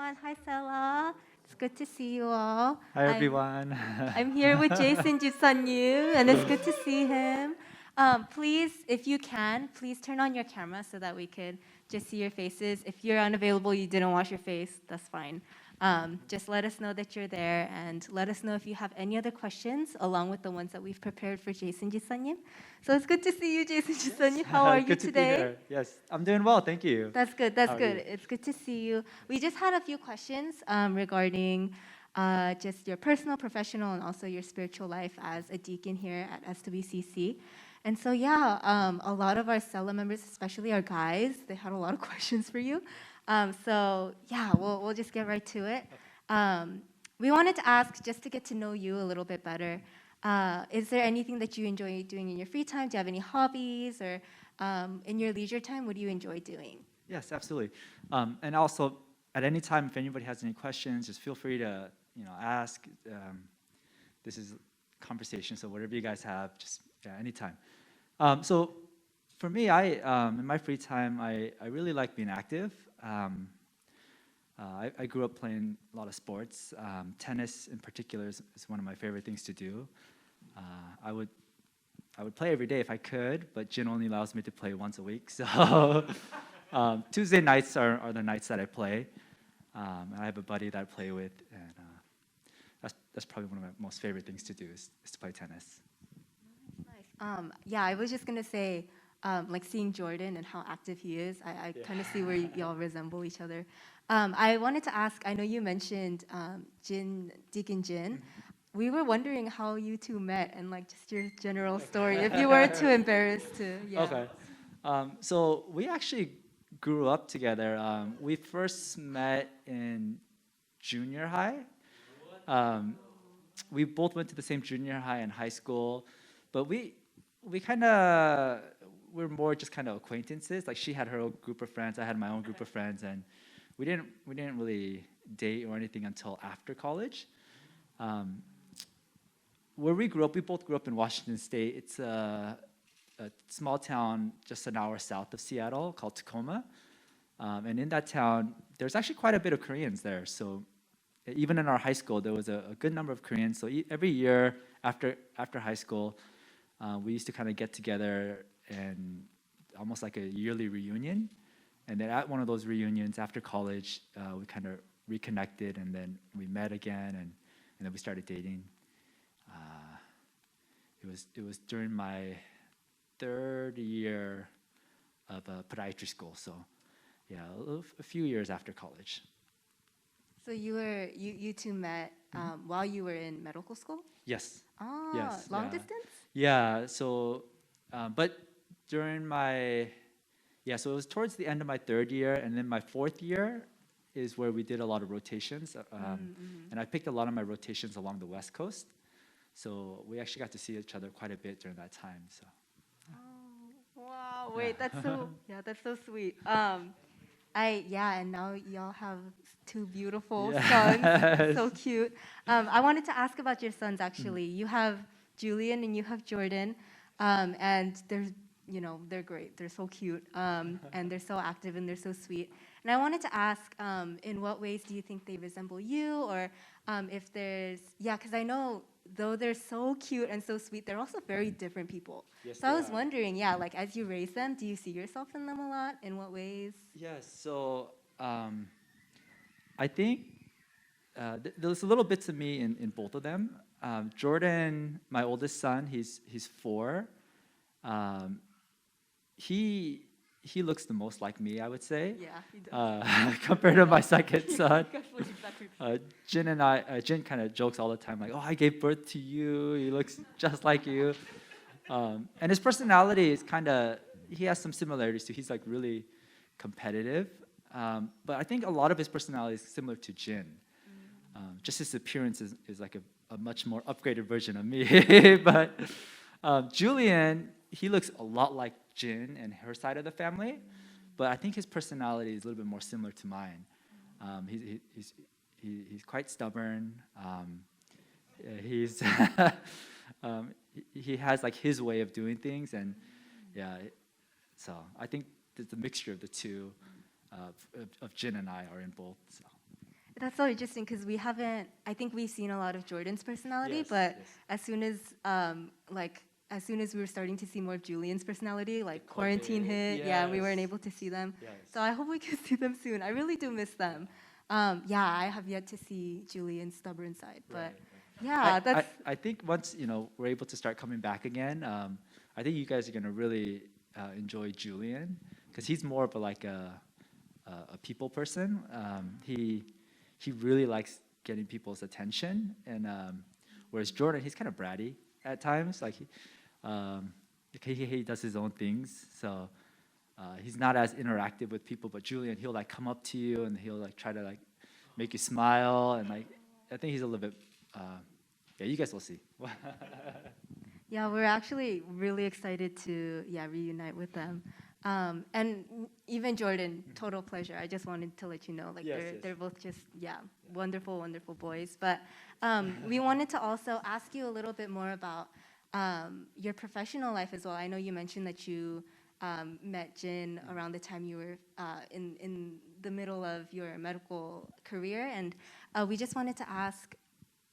everyone. Hi, SELAH. It's good to see you all. Hi, everyone. I'm here with Jason Jisanyu, and it's good to see him. Please, if you can, please turn on your camera so that we could just see your faces. If you're unavailable, you didn't wash your face, that's fine. Just let us know that you're there, and let us know if you have any other questions, along with the ones that we've prepared for Jason Jisanyu. So it's good to see you, Jason Jisanyu. How are you Good to be today? here. Yes, I'm doing well, thank you. That's good. That's How are good. you? It's good to see you. We just had a few questions regarding just your personal, professional, and also your spiritual life as a deacon here at SWCC. And so, yeah, a lot of our SELAH members, especially our guys, they had a lot of questions for you. So, yeah, we'll just get right to it. We wanted to ask, just to get to know you a little bit better, is there anything that you enjoy doing in your free time? Do you have any hobbies, or in your leisure time, what do you enjoy doing? Yes, absolutely. And also, at any time, if anybody has any questions, just feel free to ask. This is conversation, so whatever you guys have, just anytime. So for me, in my free time, I really like being active. I grew up playing a lot of sports. Tennis, in particular, is one of my favorite things to do. I would play every day if I could, but Jin only allows me to play once a week. So Tuesday nights are the nights that I play. I have a buddy that I play with, and that's probably one of my most favorite things to do is to play tennis. Nice. Yeah, I was just gonna say, like seeing Jordan and how active he is, I kind of see where y'all resemble each other. I wanted to ask, I know you mentioned Deacon Jin. We were wondering how you two met and like just your general story, if you were too embarrassed to. Yeah. Okay. So we actually grew up together. We first met in junior high. We both went to the same junior high and high school, but we kind of we're more just kind of acquaintances. Like she had her own group of friends, I had my own group of friends, and we didn't really date or anything until after college. Where we grew up, we both grew up in Washington State. It's a small town just an hour south of Seattle called Tacoma. And in that town, there's actually quite a bit of Koreans there. So even in our high school, there was a good number of Koreans. So every year after high school, we used to kind of get together and almost like a yearly reunion. And then at one of those reunions after college, we kind of reconnected, and then we met again, and then we started dating. It was during my third year of podiatry school, so yeah, a few years after college. So you two met while you were in medical school? Yes. Ah, yes. Long distance? Yeah. So, but during so it was towards the end of my third year, and then my fourth year is where we did a lot of rotations, and I picked a lot of my rotations along the West Coast. So we actually got to see each other quite a bit during that time. So. Oh, wow! Wait, that's so sweet. And now y'all have two beautiful sons. So cute. I wanted to ask about your sons. Actually, you have Julian and you have Jordan, and they're great. They're so cute, and they're so active and they're so sweet. And I wanted to ask, in what ways do you think they resemble you, or if there's because I know, though they're so cute and so sweet, they're also very different people. Yes, so I was wondering, like as you raise them, do you see yourself in them a lot? In what ways? Yes. So I think there's a little bits of me in both of them. Jordan, my oldest son, he's 4. He looks the most like me, I would say. Yeah, he does. Compared to my second son. Exactly. Jin kind of jokes all the time, like, "Oh, I gave birth to you. He looks just like you." And his personality is he has some similarities too. He's like really competitive, but I think a lot of his personality is similar to Jin. Just his appearance is like a much more upgraded version of me. But Julian, he looks a lot like Jin and her side of the family, but I think his personality is a little bit more similar to mine. He's quite stubborn. He has like his way of doing things, and so I think the mixture of the two of Jin and I are in both. So. That's so interesting because we haven't. I think we've seen a lot of Jordan's personality, Yes, but yes. as soon as as soon as we were starting to see more of Julian's personality, like The quarantine COVID, hit, yeah, we weren't yes. able to see them. Yes. So I hope we can see them soon. I really do miss them. Yeah, I have yet to see Julian's stubborn side, but Right, yeah, that's I think once we're able to start coming back again, I think you guys are gonna really enjoy Julian because he's more of a people person. He really likes getting people's attention, and whereas Jordan, he's kind of bratty at times. Um, he does his own things, so he's not as interactive with people. But Julian, he'll like come up to you and he'll like try to like make you smile, and like I think he's a little bit. Yeah, you guys will see. yeah, we're actually really excited to reunite with them. And even Jordan, total pleasure. I just wanted to let you know, like Yes, they're yes. both just wonderful, wonderful boys. But we wanted to also ask you a little bit more about your professional life as well. I know you mentioned that you met Jin around the time you were in the middle of your medical career, and we just wanted to ask.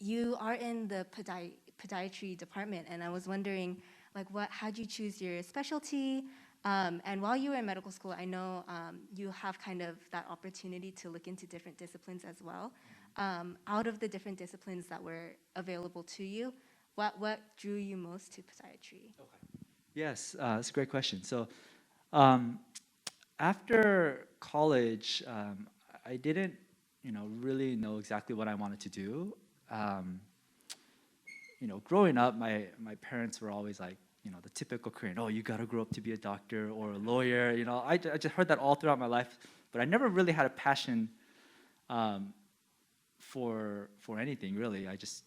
You are in the podiatry department, and I was wondering, like, how'd you choose your specialty? And while you were in medical school, I know you have kind of that opportunity to look into different disciplines as well. Out of the different disciplines that were available to you, what drew you most to podiatry? Yes, that's a great question. So, after college, I didn't, really know exactly what I wanted to do. Growing up, my parents were always like, the typical Korean, oh, you gotta grow up to be a doctor or a lawyer. I just heard that all throughout my life, but I never really had a passion for anything really. I just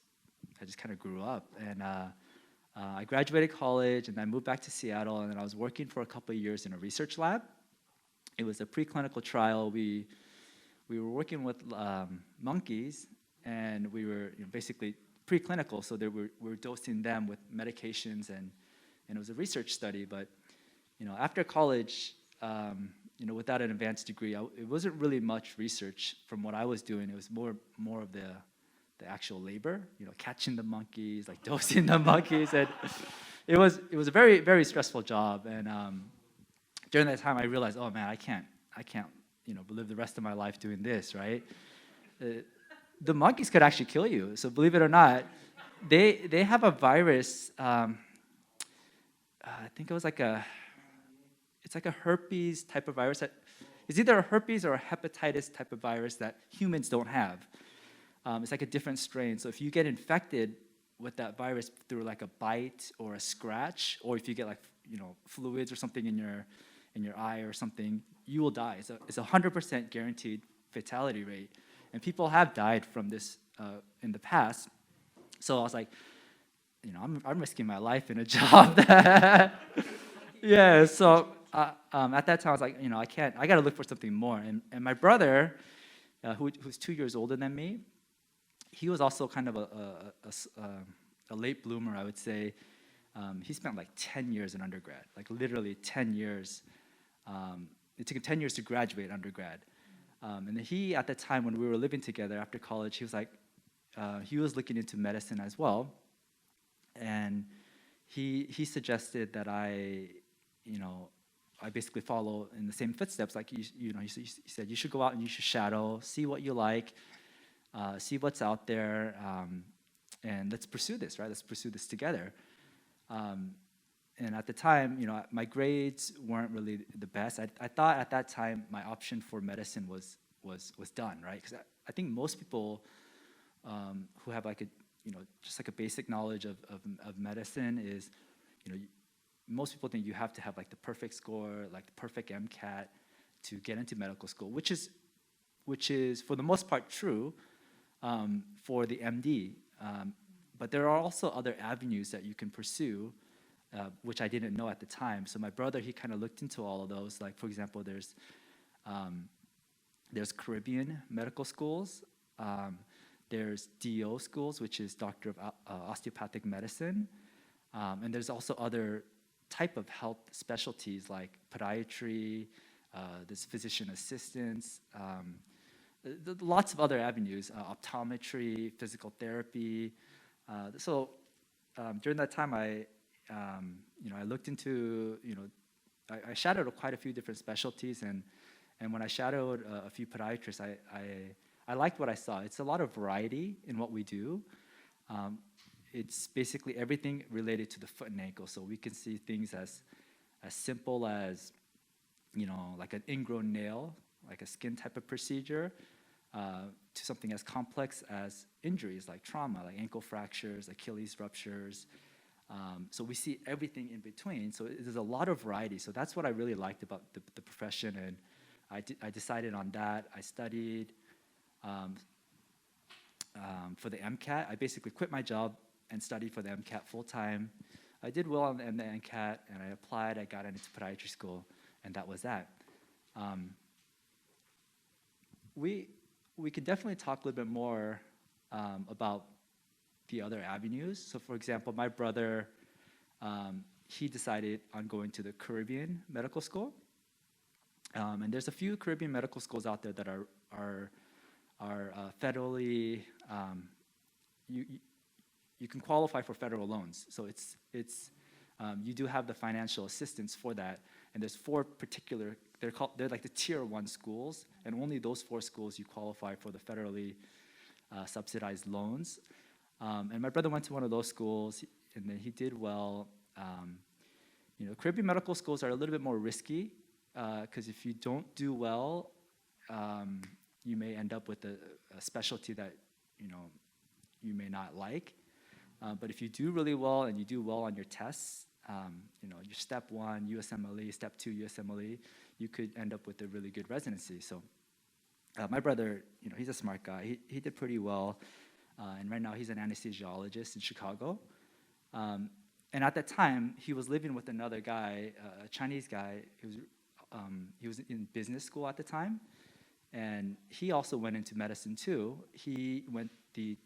kind of grew up, and I graduated college, and I moved back to Seattle, and then I was working for a couple of years in a research lab. It was a preclinical trial. We were working with monkeys, and we were basically preclinical, so we were dosing them with medications, and it was a research study. But after college, without an advanced degree, it wasn't really much research from what I was doing. It was more of the actual labor, catching the monkeys, like dosing the monkeys, and it was a very, very stressful job. And during that time, I realized, oh man, I can't live the rest of my life doing this, right? The monkeys could actually kill you. So believe it or not, they have a virus. I think it was it's like a herpes type of virus that is either a herpes or a hepatitis type of virus that humans don't have. It's like a different strain. So if you get infected with that virus through like a bite or a scratch, or if you get like fluids or something in your eye or something, you will die. So it's 100% guaranteed fatality rate, and people have died from this in the past. So I was like, I'm risking my life in a job that, yeah. So at that time I was like, I got to look for something more. And my brother, who's 2 years older than me, he was also kind of a late bloomer, I would say. He spent like 10 years in undergrad, like literally 10 years. It took him 10 years to graduate undergrad. And he, at the time when we were living together after college, he was like, he was looking into medicine as well. And he suggested that I basically follow in the same footsteps. Like, he said, you should go out and you should shadow, see what you like, see what's out there, and let's pursue this, right? Let's pursue this together. And at the time, my grades weren't really the best. I thought at that time my option for medicine was done, right? Because I think most people who have like just like a basic knowledge of medicine is, most people think you have to have like the perfect score, like the perfect MCAT to get into medical school, which is for the most part true for the MD. But there are also other avenues that you can pursue, which I didn't know at the time. So my brother, he kind of looked into all of those. Like, for example, there's Caribbean medical schools. There's DO schools, which is Doctor of Osteopathic Medicine. And there's also other type of health specialties like podiatry, there's physician assistants. lots of other avenues, optometry, physical therapy. During that time, I looked into, I shadowed quite a few different specialties, and when I shadowed a few podiatrists, I liked what I saw. It's a lot of variety in what we do. It's basically everything related to the foot and ankle. So we can see things as simple as, like an ingrown nail, like a skin type of procedure, to something as complex as injuries like trauma, like ankle fractures, Achilles ruptures. So we see everything in between. So there's a lot of variety. So that's what I really liked about the profession, and I decided on that. I studied for the MCAT. I basically quit my job and studied for the MCAT full time. I did well on the MCAT, and I applied. I got into podiatry school, and that was that. We could definitely talk a little bit more about the other avenues. So, for example, my brother, he decided on going to the Caribbean medical school, and there's a few Caribbean medical schools out there that are federally. You can qualify for federal loans, so you do have the financial assistance for that. And there's 4 particular. They're like the tier 1 schools, and only those 4 schools you qualify for the federally subsidized loans. And my brother went to one of those schools, and then he did well. Caribbean medical schools are a little bit more risky, because if you don't do well, you may end up with a specialty that you may not like. But if you do really well and you do well on your tests, your step 1 USMLE, step 2 USMLE, you could end up with a really good residency. So my brother, he's a smart guy. He did pretty well, and right now he's an anesthesiologist in Chicago. And at that time, he was living with another guy, a Chinese guy. He was in business school at the time, and he also went into medicine too. He went the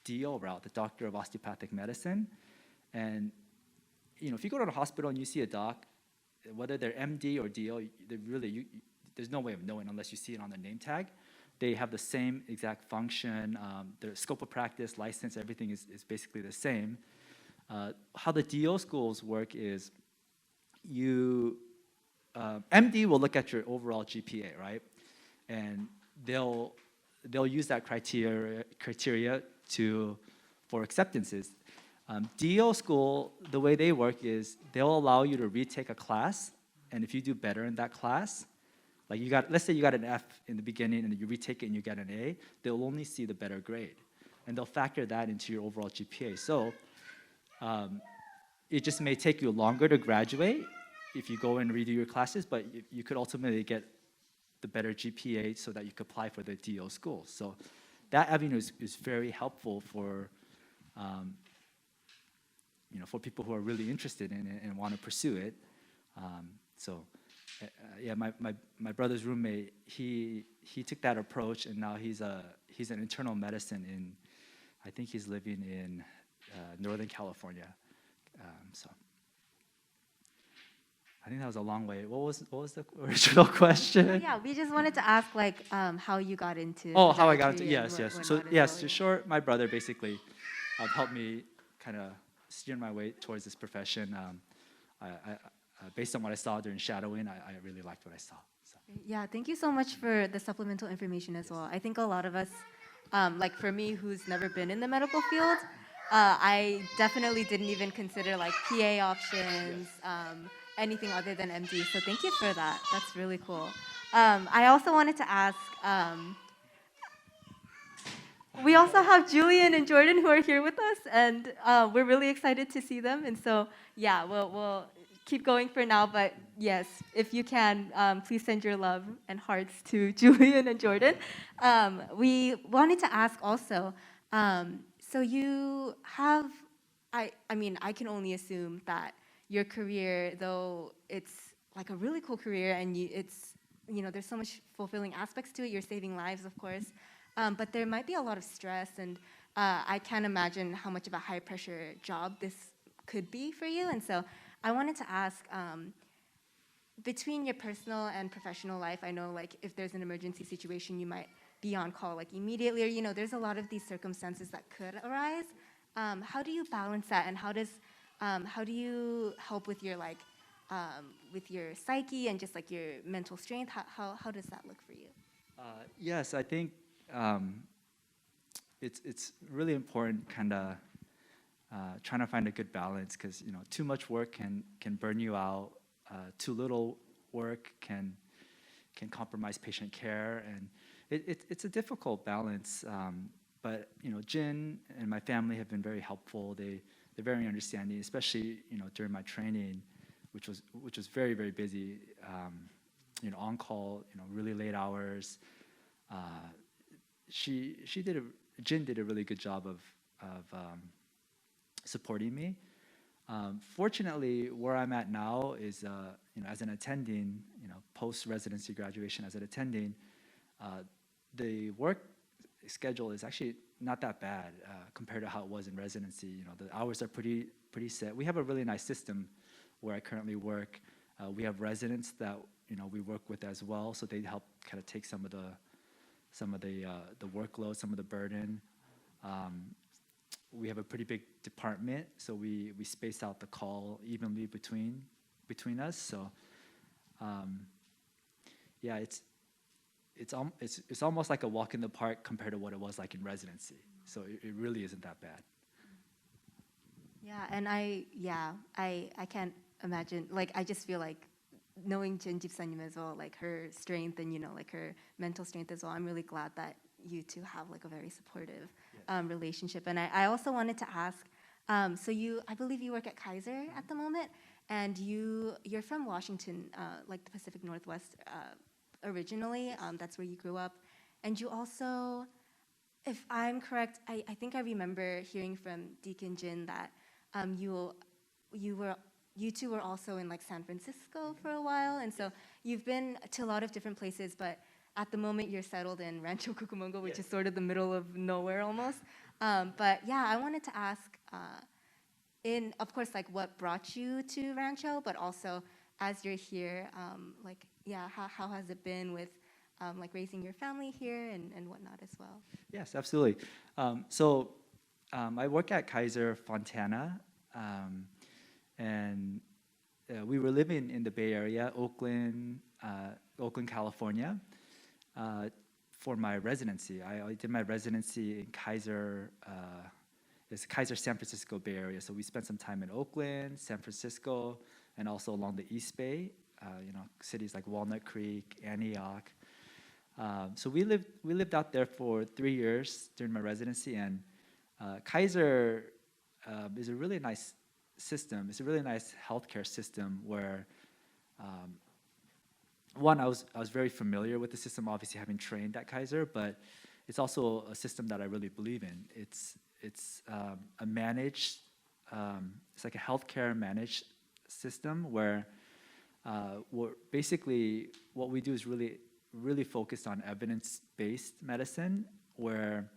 DO route, the Doctor of Osteopathic Medicine. And if you go to a hospital and you see a doc, whether they're MD or DO, there's no way of knowing unless you see it on the name tag. They have the same exact function. Their scope of practice, license, everything is basically the same. How the DO schools work is MD will look at your overall GPA, right? And they'll use that criteria for acceptances. DO school, the way they work is they'll allow you to retake a class, and if you do better in that class, like let's say you got an F in the beginning and you retake it and you get an A, they'll only see the better grade, and they'll factor that into your overall GPA. So it just may take you longer to graduate if you go and redo your classes, but you could ultimately get the better GPA so that you could apply for the DO school. So that avenue is very helpful for for people who are really interested in it and want to pursue it. My brother's roommate, he took that approach, and now he's an internal medicine in, I think he's living in Northern California. I think that was a long way. What was the original question? Yeah, we just wanted to ask how you got into. Oh, how I got into, yes. So yes, sure, my brother basically helped me kind of steer my way towards this profession. Based on what I saw during shadowing, I really liked what I saw. So. Yeah, thank you so much for the supplemental information as well. I think a lot of us, like for me, who's never been in the medical field, I definitely didn't even consider PA options, anything other than MD. So thank you for that. That's really cool. I also wanted to ask, we also have Julian and Jordan who are here with us, and we're really excited to see them. And so, yeah, we'll keep going for now. But yes, if you can, please send your love and hearts to Julian and Jordan. We wanted to ask also, so you have, I can only assume that your career, though it's like a really cool career and there's so much fulfilling aspects to it. You're saving lives, of course. But there might be a lot of stress, and I can't imagine how much of a high-pressure job this could be for you. And so I wanted to ask, between your personal and professional life, I know if there's an emergency situation, you might be on call like immediately, or there's a lot of these circumstances that could arise. How do you balance that, and how do you help with your with your psyche and just like your mental strength? How does that look for you? Yes, I think it's really important, kind of trying to find a good balance, because too much work can burn you out. Too little work can compromise patient care, and it's a difficult balance. But Jin and my family have been very helpful. They're very understanding, especially during my training, which was very, very busy. On call, really late hours. Jin did a really good job of supporting me. Fortunately, where I'm at now is, as an attending, post residency graduation as an attending, the work schedule is actually not that bad compared to how it was in residency. The hours are pretty set. We have a really nice system where I currently work. We have residents that we work with as well, so they help kind of take some of the workload, some of the burden. We have a pretty big department, so we space out the call evenly between us. So, yeah, it's almost like a walk in the park compared to what it was like in residency. So it really isn't that bad. Yeah, and I can't imagine. Like, I just feel like knowing Jin Jipsanim as well, like her strength and like her mental strength as well. I'm really glad that you two have like a very supportive relationship. And I also wanted to ask, so I believe you work at Kaiser at the moment, and you're from Washington, like the Pacific Northwest originally. That's where you grew up, and you also, if I'm correct, I think I remember hearing from Deacon Jin that you two were also in like San Francisco for a while, and so you've been to a lot of different places, but at the moment you're settled in Rancho Cucamonga, which is sort of the middle of nowhere almost. But yeah, I wanted to ask, of course, like what brought you to Rancho, but also as you're here, how has it been with like raising your family here and whatnot as well? Yes, absolutely. I work at Kaiser Fontana, and we were living in the Bay Area, Oakland, California, for my residency. I did my residency in Kaiser, it's Kaiser San Francisco Bay Area. So we spent some time in Oakland, San Francisco, and also along the East Bay, cities like Walnut Creek, Antioch. So we lived out there for 3 years during my residency, and Kaiser is a really nice system. It's a really nice healthcare system where, one, I was very familiar with the system, obviously having trained at Kaiser, but it's also a system that I really believe in. It's a managed, it's like a healthcare managed system where basically what we do is really focused on evidence-based medicine, where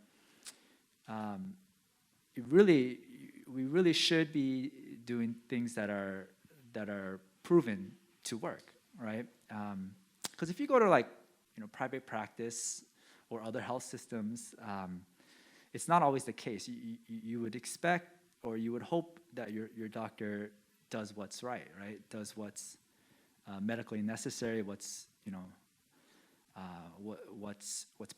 we really should be doing things that are proven to work, right? Because if you go to private practice or other health systems, it's not always the case. You would expect, or you would hope that your doctor does what's right? Does what's medically necessary, what's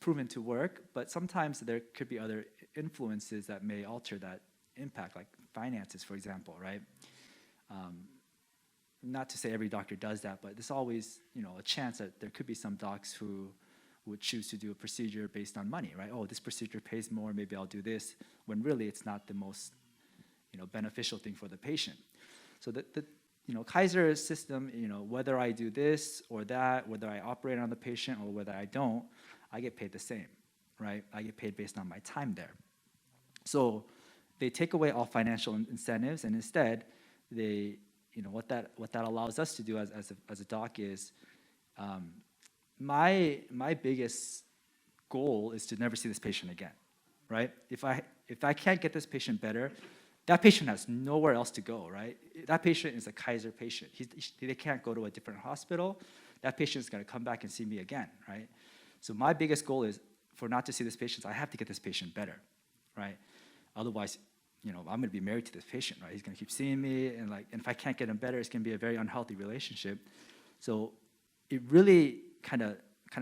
proven to work. But sometimes there could be other influences that may alter that impact, like finances, for example, right? Not to say every doctor does that, but there's always a chance that there could be some docs who would choose to do a procedure based on money, right? Oh, this procedure pays more, maybe I'll do this, when really it's not the most beneficial thing for the patient. So the Kaiser system, whether I do this or that, whether I operate on the patient or whether I don't, I get paid the same, right? I get paid based on my time there. So they take away all financial incentives, and instead, they, what that allows us to do as a doc is, my biggest goal is to never see this patient again, right? If I can't get this patient better, that patient has nowhere else to go, right? That patient is a Kaiser patient. They can't go to a different hospital. That patient is going to come back and see me again, right? So my biggest goal is for not to see this patient, I have to get this patient better, right? Otherwise, I'm going to be married to this patient, right? He's going to keep seeing me, and if I can't get him better, it's going to be a very unhealthy relationship. So it really kind of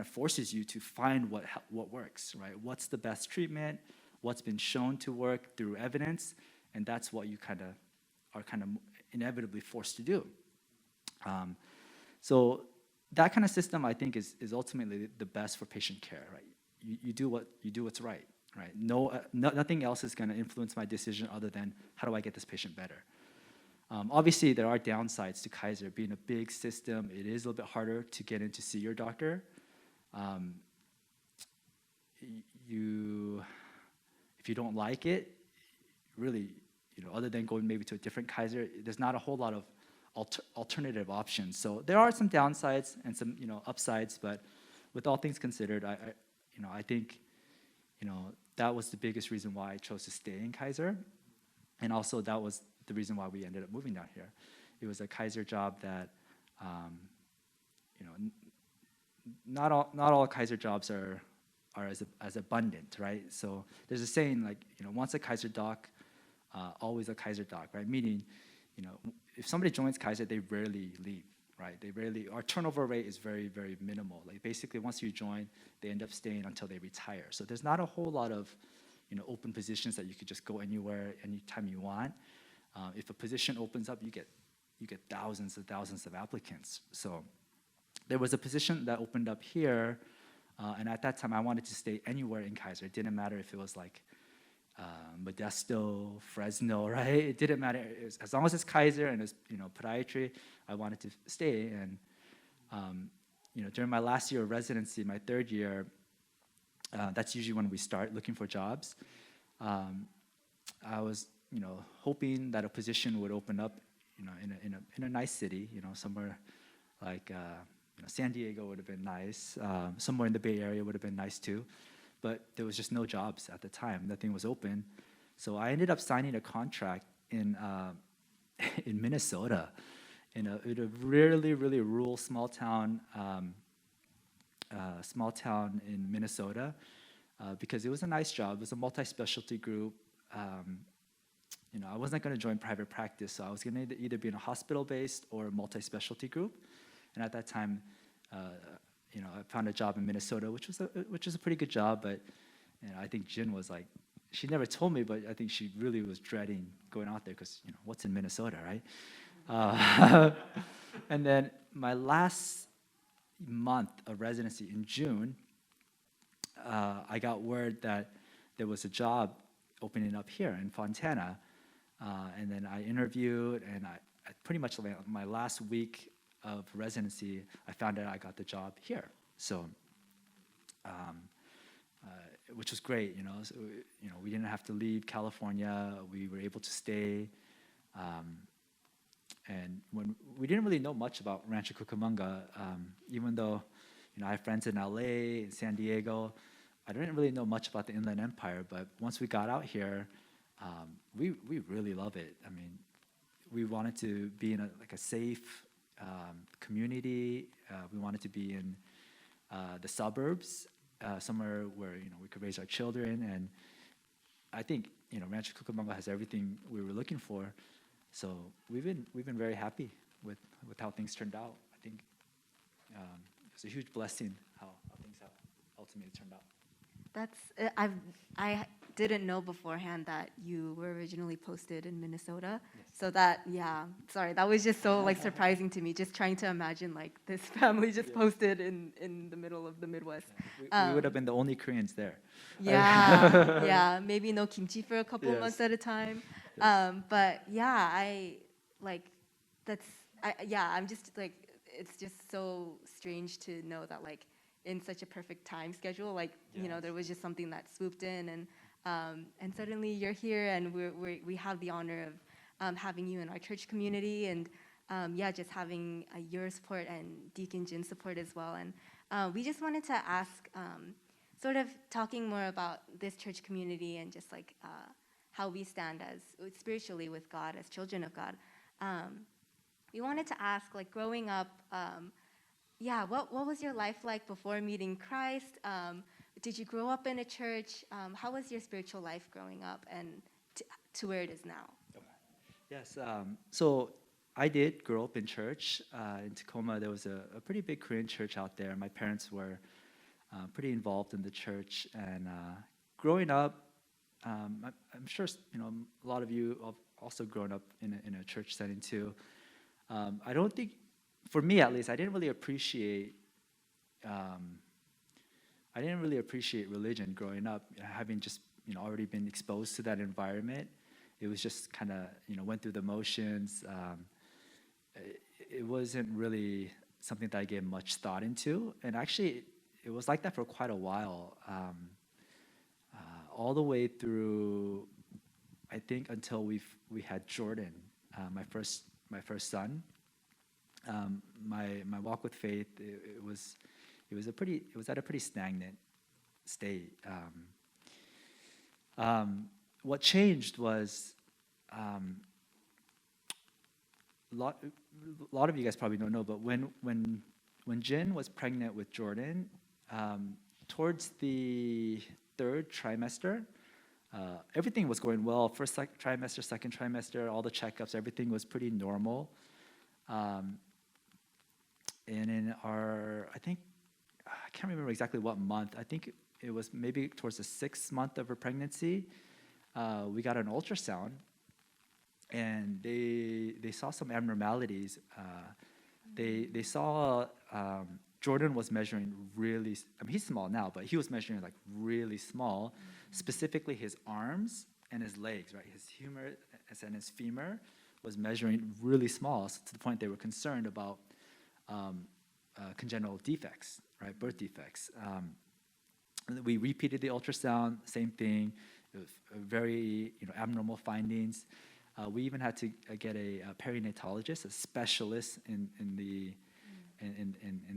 forces you to find what works, right? What's the best treatment? What's been shown to work through evidence, and that's what you are inevitably forced to do. So that kind of system, I think, is ultimately the best for patient care, right? You do what's right, right? Nothing else is going to influence my decision other than how do I get this patient better. Obviously, there are downsides to Kaiser. Being a big system, it is a little bit harder to get in to see your doctor. If you don't like it, really, other than going maybe to a different Kaiser, there's not a whole lot of alternative options. So there are some downsides and some upsides, but with all things considered, I think that was the biggest reason why I chose to stay in Kaiser, and also that was the reason why we ended up moving down here. It was a Kaiser job that not all Kaiser jobs are as abundant, right? So there's a saying once a Kaiser doc, always a Kaiser doc, right? Meaning, if somebody joins Kaiser, they rarely leave, right? Our turnover rate is very, very minimal. Basically, once you join, they end up staying until they retire. So there's not a whole lot of, open positions that you could just go anywhere, anytime you want. If a position opens up, you get thousands and thousands of applicants. So there was a position that opened up here, and at that time, I wanted to stay anywhere in Kaiser. It didn't matter if it was Modesto, Fresno, right? It didn't matter. As long as it's Kaiser and it's podiatry, I wanted to stay. And during my last year of residency, my third year, that's usually when we start looking for jobs. I was hoping that a position would open up in a nice city, somewhere like San Diego would have been nice. Somewhere in the Bay Area would have been nice too. But there was just no jobs at the time. Nothing was open. So I ended up signing a contract in Minnesota, in a really, really rural small town in Minnesota, because it was a nice job. It was a multi-specialty group. I wasn't going to join private practice, so I was going to either be in a hospital-based or a multi-specialty group. And at that time, I found a job in Minnesota, which was a pretty good job. But I think Jin was she never told me, but I think she really was dreading going out there because what's in Minnesota, right? And then my last month of residency in June, I got word that there was a job opening up here in Fontana, and then I interviewed, and I pretty much my last week of residency, I found out I got the job here. So, which was great, So, we didn't have to leave California. We were able to stay. And when we didn't really know much about Rancho Cucamonga, even though, I have friends in LA, in San Diego, I didn't really know much about the Inland Empire. But once we got out here, we really love it. I mean, we wanted to be in a safe community. We wanted to be in the suburbs, somewhere where we could raise our children. And I think Rancho Cucamonga has everything we were looking for. So we've been very happy with how things turned out. I think it's a huge blessing how things have ultimately turned out. I didn't know beforehand that you were originally posted in Minnesota. Yes. So that was just so surprising to me, just trying to imagine this family just posted in the middle of the Midwest. Yeah. We would have been the only Koreans there. Yeah, maybe no kimchi for a couple Yes. months at a time. Yes. But yeah, I'm just it's just so strange to know that in such a perfect time schedule, there was just something that swooped in, and suddenly you're here, and we have the honor of having you in our church community, and just having your support and Deacon Jin's support as well. And we just wanted to ask, sort of talking more about this church community and just how we stand as spiritually with God, as children of God. We wanted to ask, growing up, what was your life like before meeting Christ? did you grow up in a church? How was your spiritual life growing up and to where it is now? Yes. So I did grow up in church. In Tacoma, there was a pretty big Korean church out there. My parents were pretty involved in the church. And growing up, I'm sure a lot of you have also grown up in a church setting too. I don't think, for me at least, I didn't really appreciate religion growing up, having just already been exposed to that environment. It was just kind of went through the motions. It wasn't really something that I gave much thought into, and actually, it was like that for quite a while, all the way through, I think, until we had Jordan, my first son. My walk with faith, it was at a pretty stagnant state. What changed was a lot of you guys probably don't know, but when Jen was pregnant with Jordan, towards the third trimester, everything was going well. First trimester, second trimester, all the checkups, everything was pretty normal. And in I can't remember exactly what month. I think it was maybe towards the 6th month of her pregnancy. We got an ultrasound, and they saw some abnormalities. They saw Jordan was measuring really. I mean, he's small now, but he was measuring like really small. Specifically, his arms and his legs, right? His humerus and his femur was measuring really small, so to the point they were concerned about congenital defects, right? Birth defects. We repeated the ultrasound, same thing. It was very abnormal findings. We even had to get a perinatologist, a specialist in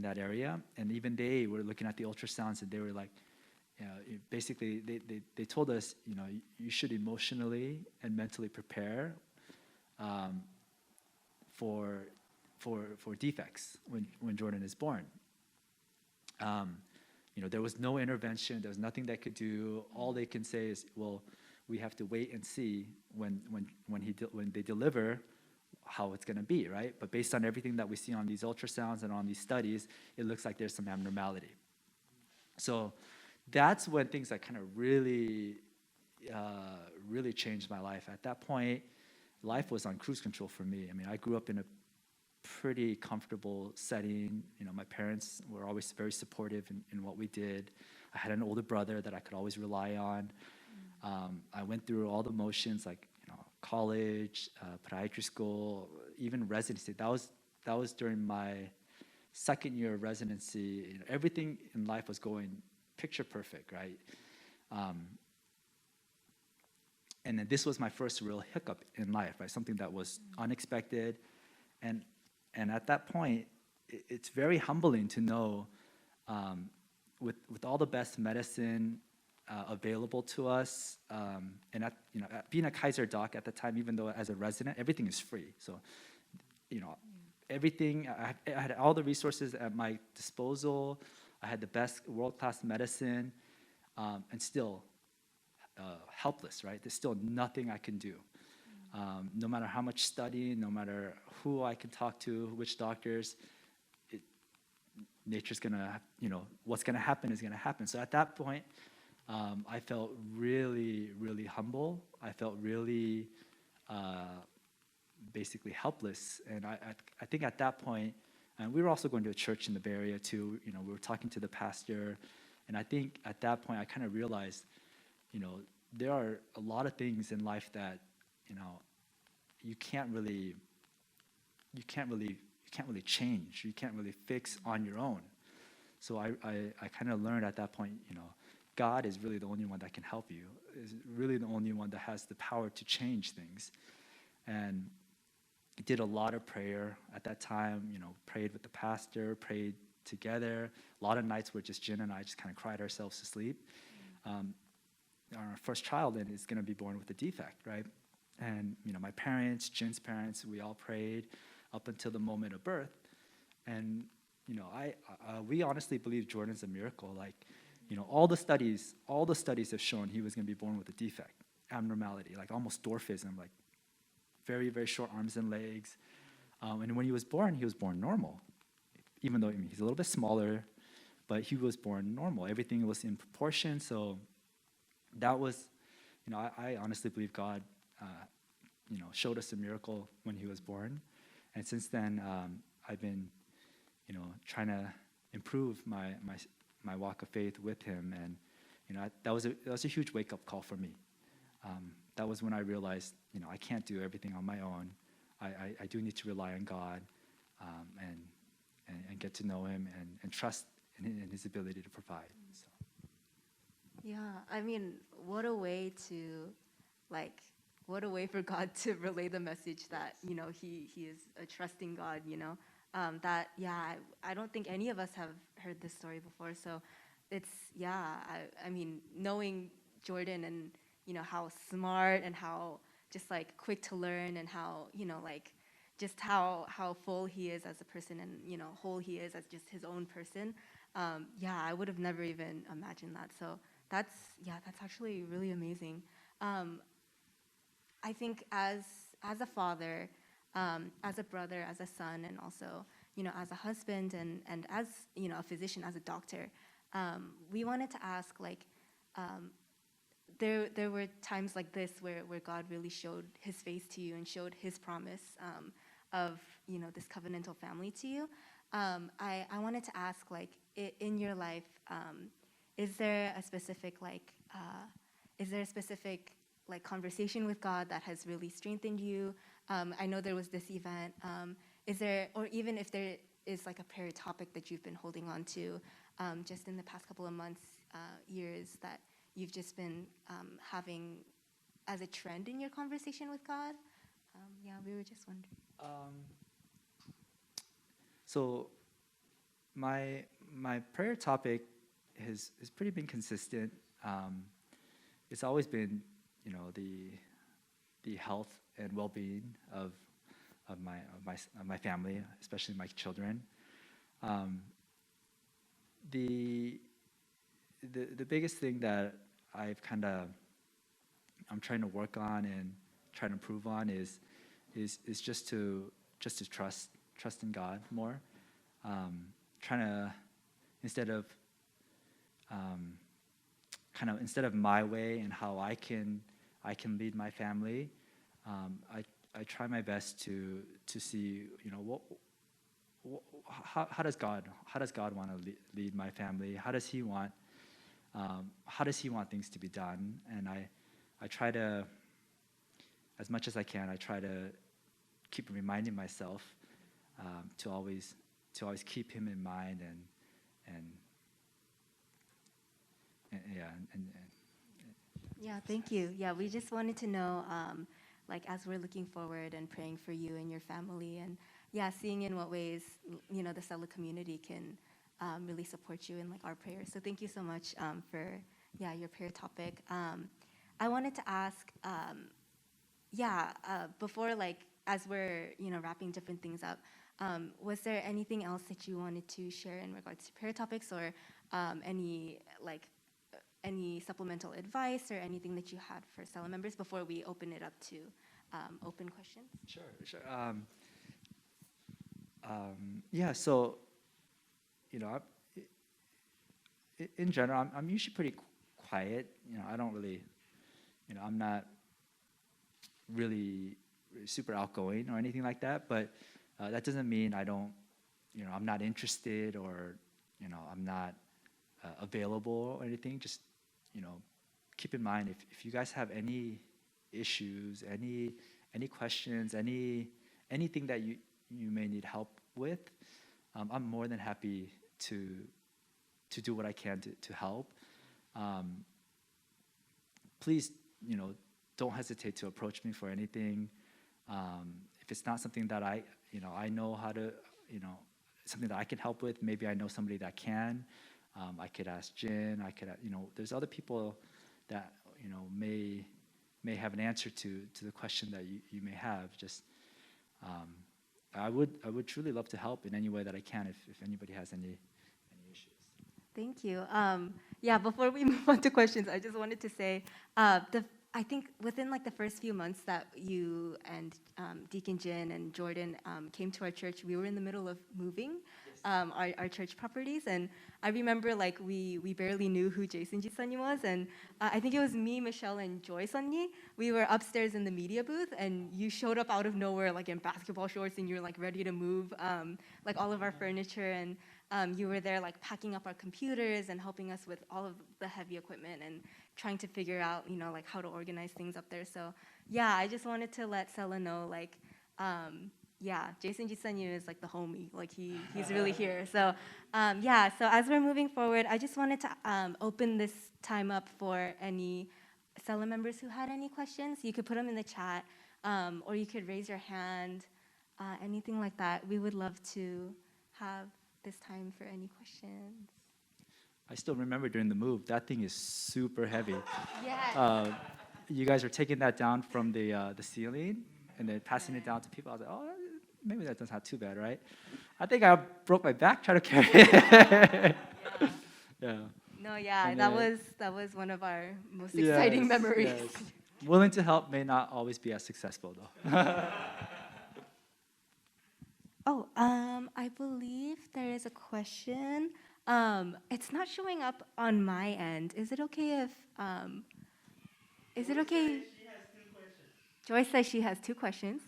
that area, and even they were looking at the ultrasounds, and they were like, basically they told us, you should emotionally and mentally prepare for defects when Jordan is born. There was no intervention. There was nothing they could do. All they can say is, well, we have to wait and see when they deliver how it's going to be, right? But based on everything that we see on these ultrasounds and on these studies, it looks like there's some abnormality. So that's when things kind of really changed my life. At that point, life was on cruise control for me. I mean, I grew up in a pretty comfortable setting. My parents were always very supportive in what we did. I had an older brother that I could always rely on. I went through all the motions, like college, podiatry school, even residency. That was during my second year of residency. Everything in life was going picture perfect, right? And then this was my first real hiccup in life, right? Something that was unexpected, and at that point, it's very humbling to know, with all the best medicine available to us, and being a Kaiser doc at the time, even though as a resident, everything is free. So, everything, I had all the resources at my disposal. I had the best world-class medicine, and still helpless, right? There's still nothing I can do. No matter how much studying, no matter who I can talk to, which doctors, nature's gonna, what's gonna happen is gonna happen. So at that point, I felt really, really humble. I felt really basically helpless. And I think at that point, and we were also going to a church in the Bay Area too. We were talking to the pastor, and I think at that point I kind of realized, there are a lot of things in life that you can't really change. You can't really fix on your own. So I kind of learned at that point, God is really the only one that can help you. Is really the only one that has the power to change things. And I did a lot of prayer at that time. Prayed with the pastor, prayed together. A lot of nights where just Jen and I just kind of cried ourselves to sleep. Our first child then is going to be born with a defect, right? And my parents, Jen's parents, we all prayed up until the moment of birth. And we honestly believe Jordan's a miracle. Like, all the studies have shown he was going to be born with a defect, abnormality, like almost dwarfism, like very, very short arms and legs. And when he was born normal, even though he's a little bit smaller, but he was born normal. Everything was in proportion. So that was, I honestly believe God, showed us a miracle when he was born. And since then, I've been, trying to improve my walk of faith with him. And, that was a huge wake-up call for me. That was when I realized, I can't do everything on my own. I do need to rely on God, and get to know him and trust in his ability to provide. So. Yeah, I mean, what a way for God to relay the message that, he is a trusting God, I don't think any of us have heard this story before. So it's, I mean, knowing Jordan and, how smart and how just like quick to learn and how, just how full he is as a person and, whole he is as just his own person. I would have never even imagined that. So that's actually really amazing. I think as a father, as a brother, as a son, and also, as a husband and as, a physician, as a doctor, we wanted to ask, there were times like this where God really showed his face to you and showed his promise of, this covenantal family to you. I wanted to ask, in your life, is there a specific conversation with God that has really strengthened you? I know there was this event. Or even if there is a prayer topic that you've been holding on to, just in the past couple of months, years, that you've just been having as a trend in your conversation with God? We were just wondering. So my prayer topic has pretty been consistent. It's always been, the health and well-being of my family, especially my children. The biggest thing that I'm trying to work on and trying to improve on is just to trust in God more. Trying to instead of my way and how I can lead my family, I try my best to see, how does God want to lead my family? How does he want things to be done? And I try to, as much as I can, I try to keep reminding myself to always keep him in mind and thank you. We just wanted to know, as we're looking forward and praying for you and your family, and seeing in what ways, the SELAH community can really support you in our prayers. So thank you so much for your prayer topic. I wanted to ask, before as we're wrapping different things up, was there anything else that you wanted to share in regards to prayer topics, or any supplemental advice or anything that you had for SELAH members before we open it up to open questions? Sure. So, in general, I'm usually pretty quiet. I don't really, I'm not really super outgoing or anything like that. But that doesn't mean I don't, I'm not interested or, I'm not available or anything. Just, keep in mind if you guys have any issues, any questions, anything that you may need help with, I'm more than happy to do what I can to help. Please, don't hesitate to approach me for anything. If it's not something that I know how to, something that I can help with, maybe I know somebody that can. I could ask Jin. I could, there's other people that may have an answer to the question that you may have. Just, I would truly love to help in any way that I can if anybody has any issues. Thank you. Yeah, before we move on to questions, I just wanted to say, I think within like the first few months that you and Deacon Jin and Jordan came to our church, we were in the middle of moving our church properties, and I remember like we barely knew who Jason Jisani was, and I think it was me, Michelle, and Joy Sunny. We were upstairs in the media booth, and you showed up out of nowhere like in basketball shorts, and you were like ready to move like all of our furniture, and you were there like packing up our computers and helping us with all of the heavy equipment and trying to figure out, you know, like how to organize things up there. So yeah, I just wanted to let SELAH know, like, yeah, Jason Jisanyu is like the homie, like he's really here. So yeah, so as we're moving forward, I just wanted to open this time up for any SELAH members who had any questions. You could put them in the chat, or you could raise your hand, anything like that. We would love to have this time for any questions. I still remember during the move, that thing is super heavy. Yes. You guys are taking that down from the ceiling and then passing it down to people. I was like, oh, maybe that doesn't have too bad, right? I think I broke my back trying to carry it. Yeah. No, yeah, And that was one of our most exciting memories. Yes. Willing to help may not always be as successful, though. Oh, I believe there is a question. It's not showing up on my end. Is it okay if, is it okay? She has 2 questions. Joyce says she has 2 questions.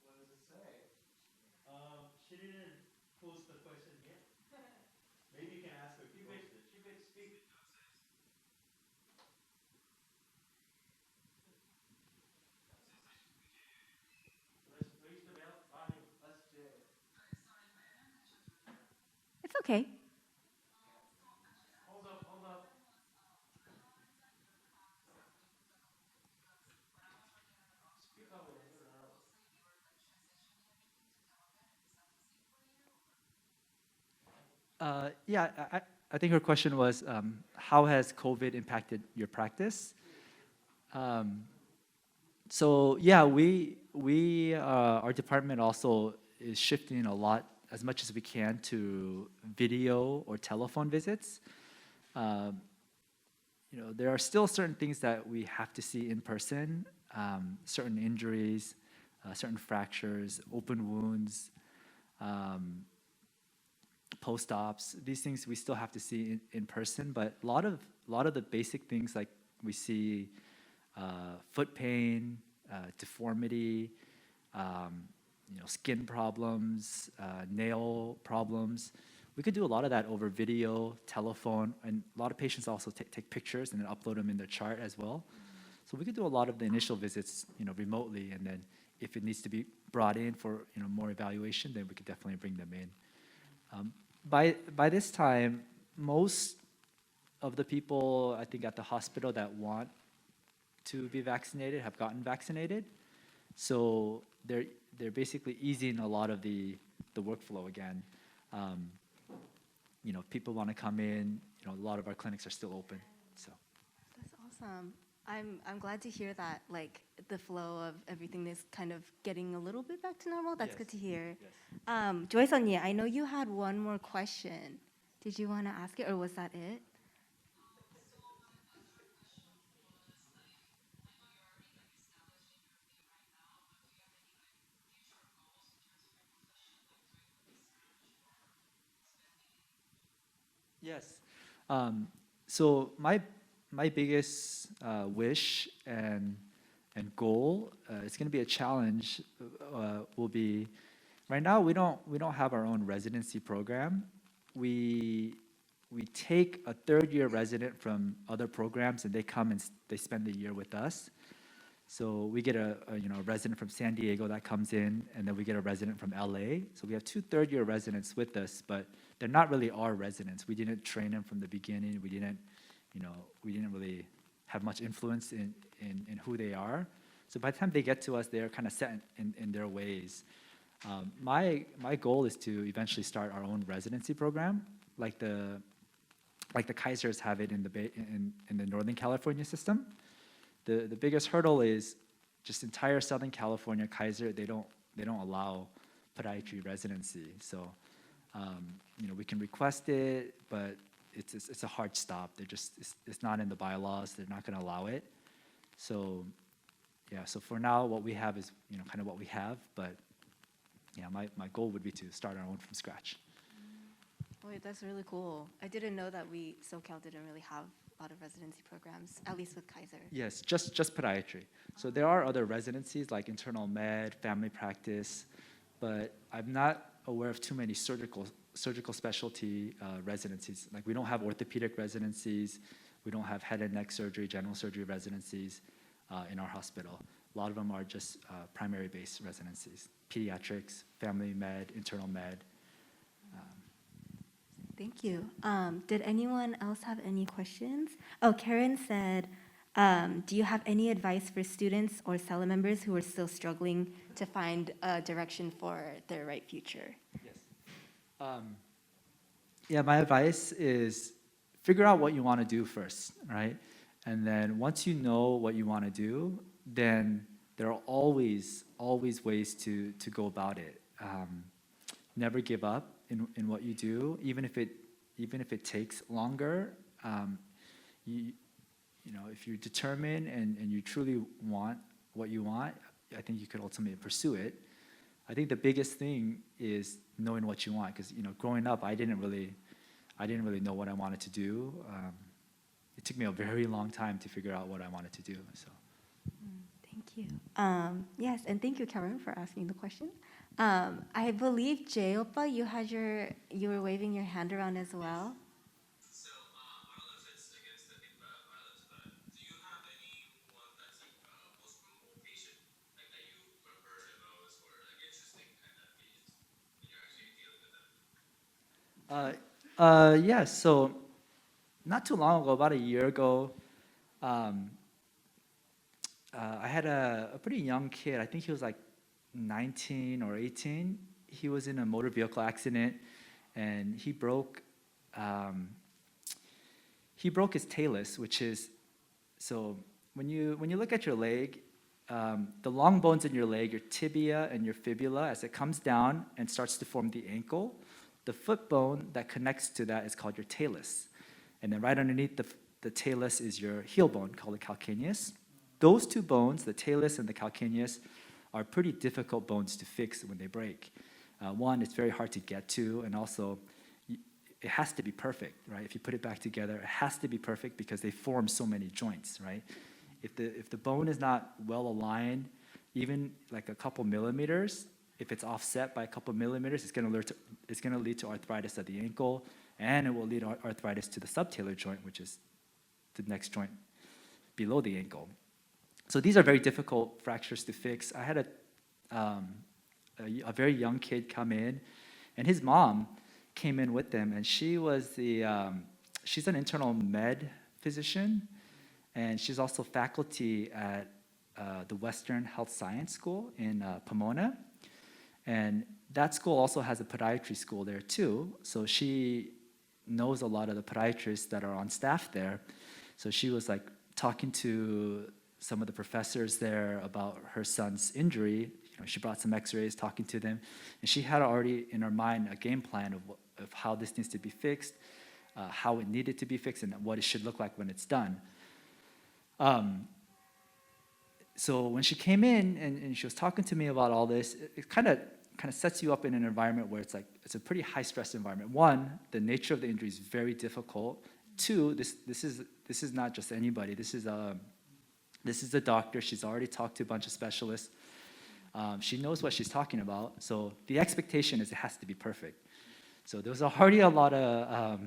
What does it say? She didn't post the question yet. Maybe you can ask her. She may speak. Let's raise the bell. Let's do it. It's okay. Hold up, hold up. Speak up a little louder. Yeah, I think her question was, how has COVID impacted your practice? So yeah, our department also is shifting a lot as much as we can to video or telephone visits. You know, there are still certain things that we have to see in person, certain injuries, certain fractures, open wounds, post-ops. These things we still have to see in person, but a lot of the basic things like we see foot pain, deformity, you know, skin problems, nail problems. We could do a lot of that over video, telephone, and a lot of patients also take pictures and then upload them in their chart as well. So we could do a lot of the initial visits, you know, remotely, and then if it needs to be brought in for, you know, more evaluation, then we could definitely bring them in. By this time, most of the people I think at the hospital that want to be vaccinated have gotten vaccinated, so they're basically easing a lot of the workflow again. You know, people want to come in. You know, a lot of our clinics are still open. So That's awesome. I'm glad to hear that, like, the flow of everything is kind of getting a little bit back to normal. That's good to hear. yes. Joy Sonia, I know you had one more question. Did you want to ask it, or was that it? Yes. So my biggest wish and goal, it's going to be a challenge. Will be right now we don't have our own residency program. We take a third-year resident from other programs, and they come and they spend the year with us. So we get a resident from San Diego that comes in, and then we get a resident from LA. So we have 2 third-year residents with us, but they're not really our residents. We didn't train them from the beginning. We didn't really have much influence in who they are. So by the time they get to us, they're kind of set in their ways. My goal is to eventually start our own residency program, like the Kaisers have it in the Northern California system. The biggest hurdle is just entire Southern California Kaiser. They don't allow podiatry residency. So We can request it, but it's a hard stop. It's not in the bylaws. They're not going to allow it. So, yeah. So for now, what we have is kind of what we have. But yeah, my goal would be to start our own from scratch. Wait, that's really cool. I didn't know that SoCal didn't really have a lot of residency programs, at least with Kaiser. Yes, just podiatry. So there are other residencies like internal med, family practice, but I'm not aware of too many surgical specialty residencies. Like we don't have orthopedic residencies, we don't have head and neck surgery, general surgery residencies in our hospital. A lot of them are just primary-based residencies, pediatrics, family med, internal med. Thank you. Did anyone else have any questions? Oh, Karen said, do you have any advice for students or SELAH members who are still struggling to find a direction for their right future? Yes. Yeah, my advice is figure out what you want to do first, right? And then once you know what you want to do, then there are always ways to go about it. Never give up in what you do, even if it takes longer. If you're determined and you truly want what you want, I think you could ultimately pursue it. I think the biggest thing is knowing what you want, because growing up, I didn't really know what I wanted to do. It took me a very long time to figure out what I wanted to do. So. Thank you. Yes, and thank you, Karen, for asking the question. I believe Jay Oppa, you were waving your hand around as well. So, our website's against the violence, but do you have anyone that's a postpartum patient that you remember the most, or interesting kind of patients when you're actually dealing with them? Yeah, so not too long ago, about a year ago, I had a pretty young kid. I think he was like 19 or 18. He was in a motor vehicle accident, and he broke his talus, which is, so when you look at your leg, the long bones in your leg, your tibia and your fibula, as it comes down and starts to form the ankle, the foot bone that connects to that is called your talus. And then right underneath the talus is your heel bone called the calcaneus. Those two bones, the talus and the calcaneus, are pretty difficult bones to fix when they break. One, it's very hard to get to, and also it has to be perfect, right? If you put it back together, it has to be perfect because they form so many joints, right? If the bone is not well aligned, even like a couple millimeters, if it's offset by a couple millimeters, it's going to lead to arthritis of the ankle, and it will lead to arthritis to the subtalar joint, which is the next joint below the ankle. So these are very difficult fractures to fix. I had a very young kid come in, and his mom came in with them, and she's an internal med physician, and she's also faculty at the Western Health Science School in Pomona, and that school also has a podiatry school there too. So she knows a lot of the podiatrists that are on staff there. So she was like talking to some of the professors there about her son's injury. She brought some x-rays, talking to them, and she had already in her mind a game plan of how this needs to be fixed, how it needed to be fixed, and what it should look like when it's done. So when she came in and she was talking to me about all this, it kind of sets you up in an environment where it's a pretty high stress environment. One, the nature of the injury is very difficult. Two, this is not just anybody. This is a doctor. She's already talked to a bunch of specialists. She knows what she's talking about. So the expectation is it has to be perfect. So there was already a lot of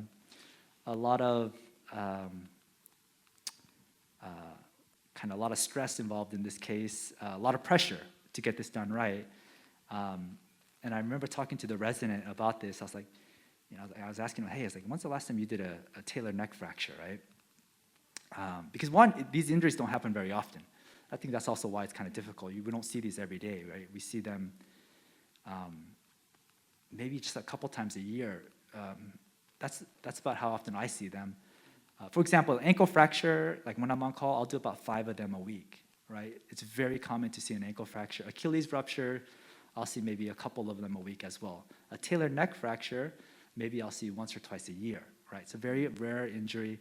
stress involved in this case, a lot of pressure to get this done right. And I remember talking to the resident about this. I was like, I was asking him, hey, when's the last time you did a talar neck fracture, right? Because one, these injuries don't happen very often. I think that's also why it's kind of difficult. We don't see these every day, right? We see them maybe just a couple times a year. That's about how often I see them. For example, ankle fracture, like when I'm on call, I'll do about 5 of them a week, right? It's very common to see an ankle fracture. Achilles rupture, I'll see maybe a couple of them a week as well. A talar neck fracture, maybe I'll see once or twice a year, right? It's a very rare injury.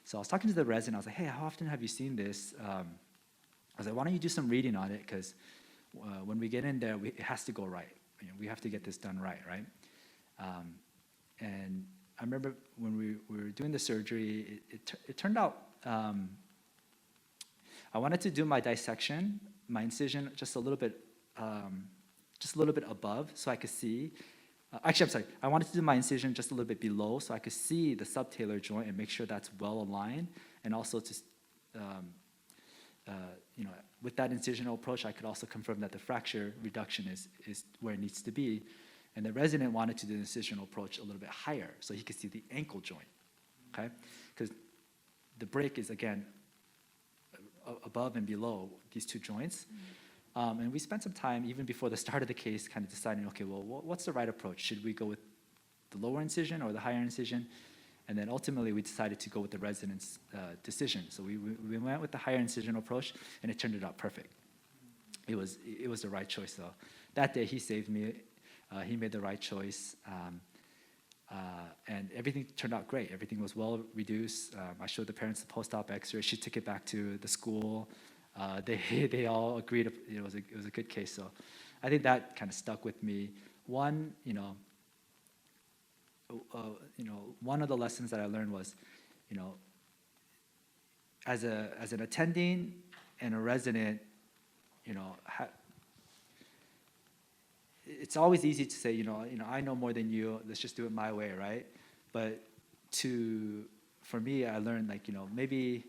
So I was talking to the resident. I was like, hey, how often have you seen this? I was like, why don't you do some reading on it? Because when we get in there, it has to go right. You know, we have to get this done right? And I remember when we were doing the surgery, it turned out I wanted to do my dissection, my incision, just a little bit above, so I could see. Actually, I'm sorry. I wanted to do my incision just a little bit below, so I could see the subtalar joint and make sure that's well aligned, and also to, you know, with that incisional approach, I could also confirm that the fracture reduction is where it needs to be. And the resident wanted to do the incisional approach a little bit higher, so he could see the ankle joint, okay? Because the break is, again, above and below these two joints. And we spent some time, even before the start of the case, kind of deciding, okay, well, what's the right approach? Should we go with the lower incision or the higher incision? And then ultimately, we decided to go with the resident's decision. So we went with the higher incision approach, and it turned out perfect. It was the right choice, though. That day, he saved me. He made the right choice, and everything turned out great. Everything was well reduced. I showed the parents the post-op X-ray. She took it back to the school. They all agreed it was a good case. So I think that kind of stuck with me. One, one of the lessons that I learned was, as an attending and a resident, it's always easy to say, I know more than you. Let's just do it my way, right? But for me, I learned maybe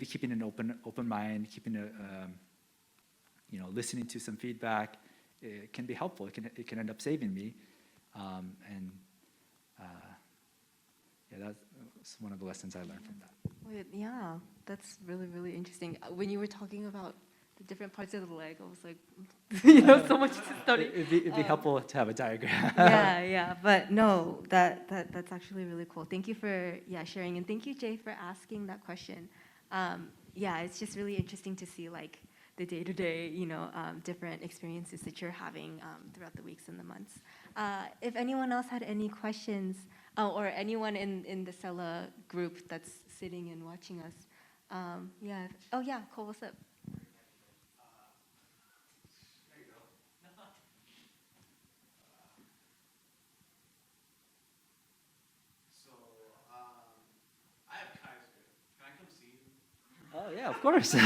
keeping an open mind, keeping listening to some feedback, it can be helpful. It can end up saving me, that's one of the lessons I learned from that. Wait, yeah, that's really, really interesting. When you were talking about the different parts of the leg, I was like, so much to study. It'd be helpful to have a diagram. yeah, but no, that's actually really cool. Thank you for sharing, and thank you, Jay, for asking that question. It's just really interesting to see the day-to-day, different experiences that you're having throughout the weeks and the months. If anyone else had any questions, or anyone in the SELAH group that's sitting and watching us, Cole, what's up? There you go. So, I have Kaiser. Can I come see you? Oh yeah, of course. But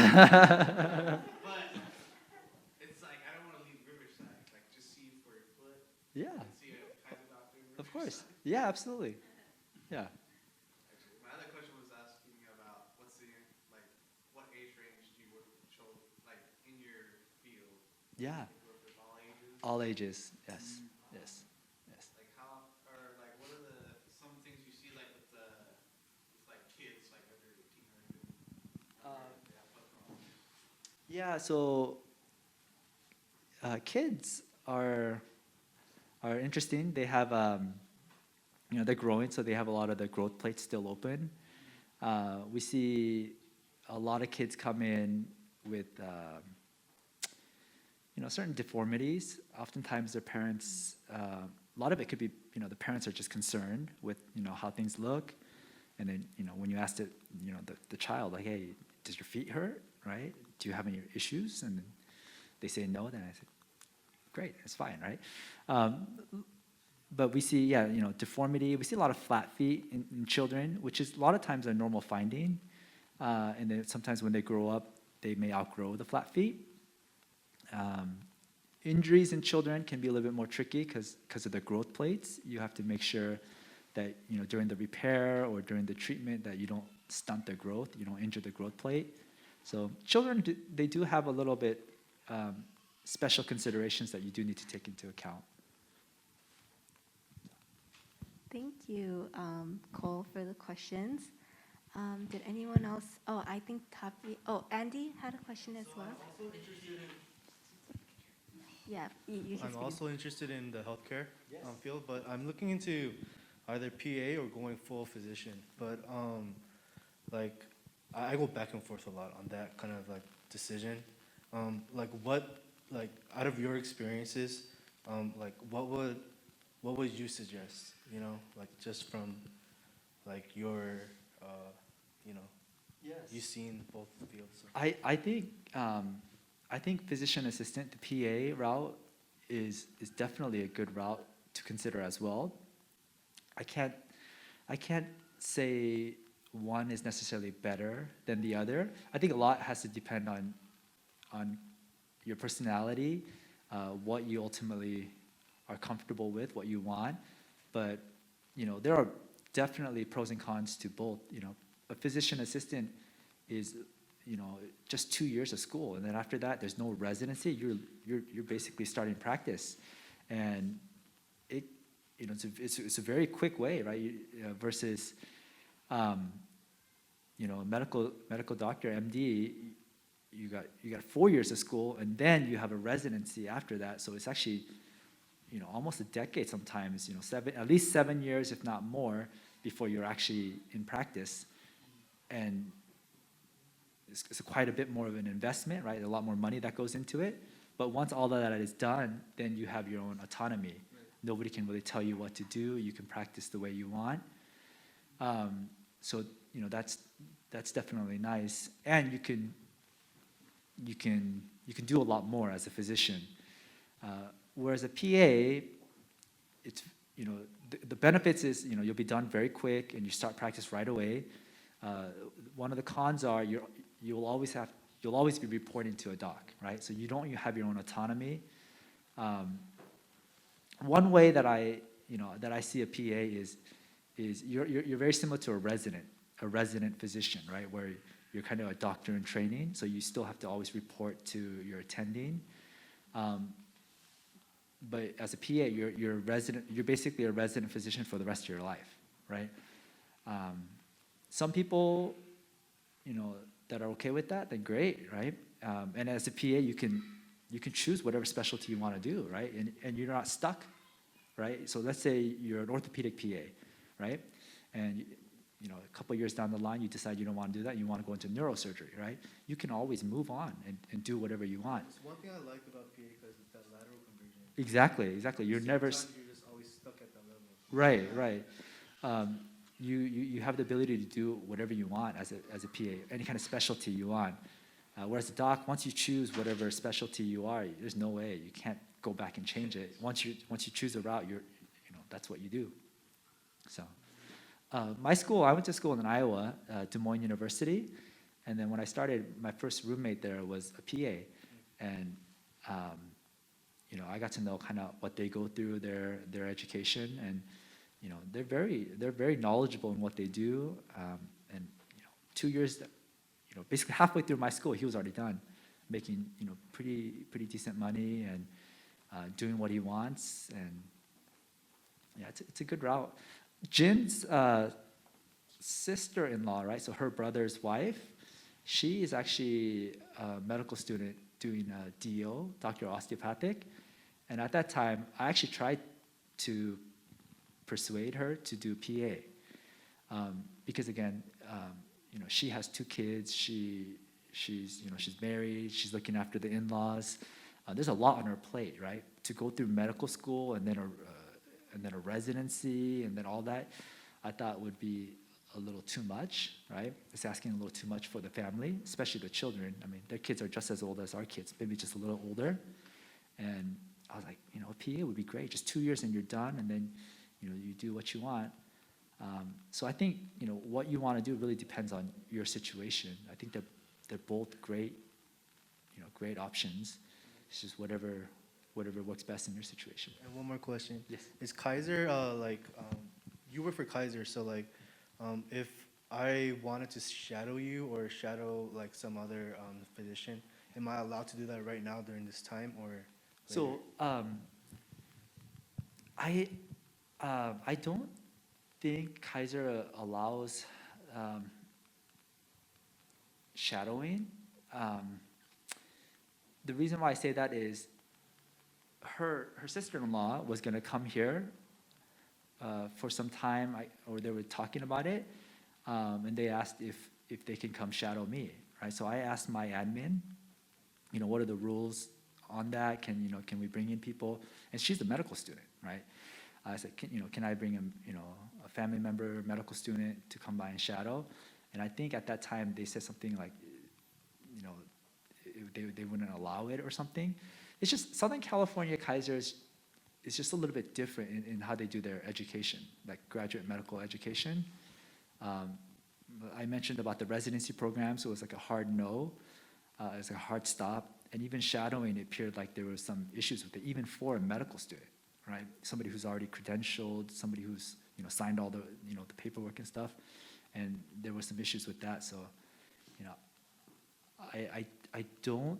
it's I don't want to leave Riverside. Just see you for your foot. Yeah, And see a Kaiser doctor in of course. Riverside. Yeah, absolutely. Yeah. Actually, my other question was asking about what age range do you work with children, in your field? Yeah. Do you work with all ages? All ages. Yes. Yes. What are some things you see with kids, under 18 or even? Yeah. So kids are interesting. They have they're growing, so they have a lot of the growth plates still open. We see a lot of kids come in with certain deformities. Oftentimes their parents, a lot of it could be, the parents are just concerned with, how things look. And then, when you ask the child, hey, does your feet hurt, right? Do you have any issues? And they say no, then I say, great, it's fine, right? But we see, deformity. We see a lot of flat feet in children, which is a lot of times a normal finding. And then sometimes when they grow up, they may outgrow the flat feet. Injuries in children can be a little bit more tricky because of the growth plates. You have to make sure that during the repair or during the treatment that you don't stunt their growth, you don't injure the growth plate. So children, they do have a little bit special considerations that you do need to take into account. Thank you, Cole, for the questions. Did anyone else? Oh, I think Andy had a question as well. I'm also interested You can speak. also interested in the healthcare field, but I'm looking into either PA or going full physician. But I go back and forth a lot on that kind of decision. What like out of your experiences, like what would you suggest? You know, like just from like your, you know, you've seen both fields. So. I think physician assistant, the PA route, is definitely a good route to consider as well. I can't say one is necessarily better than the other. I think a lot has to depend on your personality, what you ultimately are comfortable with, what you want. But you know, there are definitely pros and cons to both. You know, a physician assistant is, you know, just 2 years of school, and then after that, there's no residency. You're basically starting practice, and it, you know, it's a very quick way, right? Versus, you know, a medical doctor, MD, you got 4 years of school, and then you have a residency after that. So it's actually, you know, almost a decade sometimes. You know, at least 7 years, if not more, before you're actually in practice, and it's quite a bit more of an investment, right? A lot more money that goes into it. But once all of that is done, then you have your own autonomy. Right. Nobody can really tell you what to do. You can practice the way you want. So you know, that's definitely nice, and you can do a lot more as a physician. Whereas a PA, it's, you know, the benefits is, you know, you'll be done very quick and you start practice right away. One of the cons are you'll always be reporting to a doc, right? So you have your own autonomy. One way that I see a PA is you're very similar to a resident physician, right? Where you're kind of a doctor in training, so you still have to always report to your attending. But as a PA, you're basically a resident physician for the rest of your life, right? Some people, you know, that are okay with that, then great, right? And as a PA, you can choose whatever specialty you want to do, right? And you're not stuck, right? So let's say you're an orthopedic PA, right? And you know, a couple of years down the line, you decide you don't want to do that. You want to go into neurosurgery, right? You can always move on and do whatever you want. It's one thing I like about PA because it's that lateral conversion. Exactly. You're never. You're just always stuck at that level. Right. You have the ability to do whatever you want as a PA, any kind of specialty you want. Whereas a doc, once you choose whatever specialty you are, there's no way you can't go back and change it. Once you choose a route, that's what you do. So, I went to school in Iowa, Des Moines University, and then when I started, my first roommate there was a PA, and you know, I got to know kind of what they go through, their education, and you know, they're very knowledgeable in what they do, and you know, 2 years, you know, basically halfway through my school, he was already done, making, you know, pretty decent money and doing what he wants, and yeah, it's a good route. Jin's sister-in-law, right? So her brother's wife, she is actually a medical student doing a DO, Doctor Osteopathic, and at that time, I actually tried to persuade her to do PA, because again, you know, she has 2 kids. She's married. She's looking after the in-laws. There's a lot on her plate, right? To go through medical school and then a residency and then all that, I thought would be a little too much, right? It's asking a little too much for the family, especially the children. I mean, their kids are just as old as our kids, maybe just a little older. And I was like, you know, a PA would be great. Just 2 years and you're done, and then, you know, you do what you want. So I think, you know, what you want to do really depends on your situation. I think they're both great, you know, great options. It's just whatever works best in your situation. And one more question. Yes. Is Kaiser, you work for Kaiser, so like, if I wanted to shadow you or shadow like some other physician, am I allowed to do that right now during this time or later? So I don't think Kaiser allows shadowing. The reason why I say that is her sister-in-law was going to come here for some time, or they were talking about it, and they asked if they can come shadow me, right? So I asked my admin, you know, what are the rules on that? Can we bring in people? And she's a medical student, right? I said, can I bring a family member, medical student to come by and shadow? And I think at that time they said something like, they wouldn't allow it or something. It's just Southern California Kaiser is just a little bit different in how they do their education, like graduate medical education. I mentioned about the residency program, so it was like a hard no, it's a hard stop, and even shadowing, it appeared like there were some issues with it, even for a medical student, right? Somebody who's already credentialed, somebody who's signed all the the paperwork and stuff, and there were some issues with that. So, I don't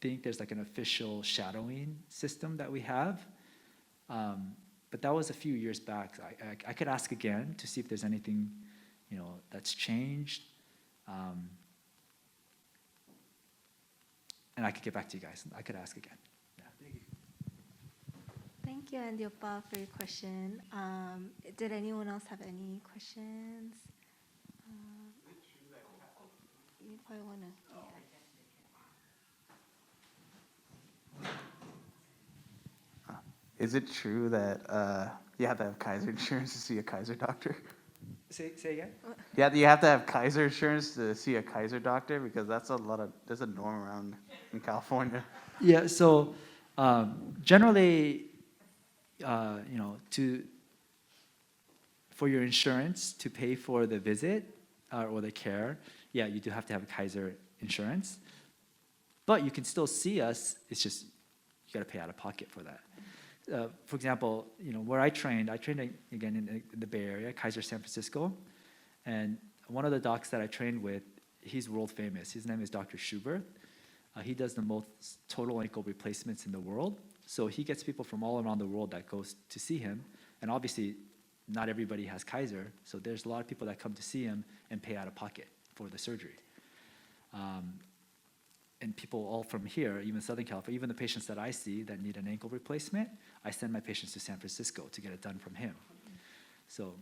think there's like an official shadowing system that we have, but that was a few years back. I could ask again to see if there's anything that's changed, and I could get back to you guys. I could ask again. Yeah. Thank you. Thank you, Andiopa, for your question. Did anyone else have any questions? You probably want to. Is it true that you have to have Kaiser Insurance to see a Kaiser doctor? Say again? Yeah, you have to have Kaiser Insurance to see a Kaiser doctor, because there's a norm around in California. Yeah. So generally, for your insurance to pay for the visit or the care, yeah, you do have to have a Kaiser Insurance. But you can still see us. It's just you got to pay out of pocket for that. For example, where I trained again in the Bay Area, Kaiser San Francisco, and one of the docs that I trained with, he's world famous. His name is Dr. Schubert. He does the most total ankle replacements in the world. So he gets people from all around the world that goes to see him, and obviously, not everybody has Kaiser. So there's a lot of people that come to see him and pay out of pocket for the surgery. And people all from here, even Southern California, even the patients that I see that need an ankle replacement, I send my patients to San Francisco to get it done from him. So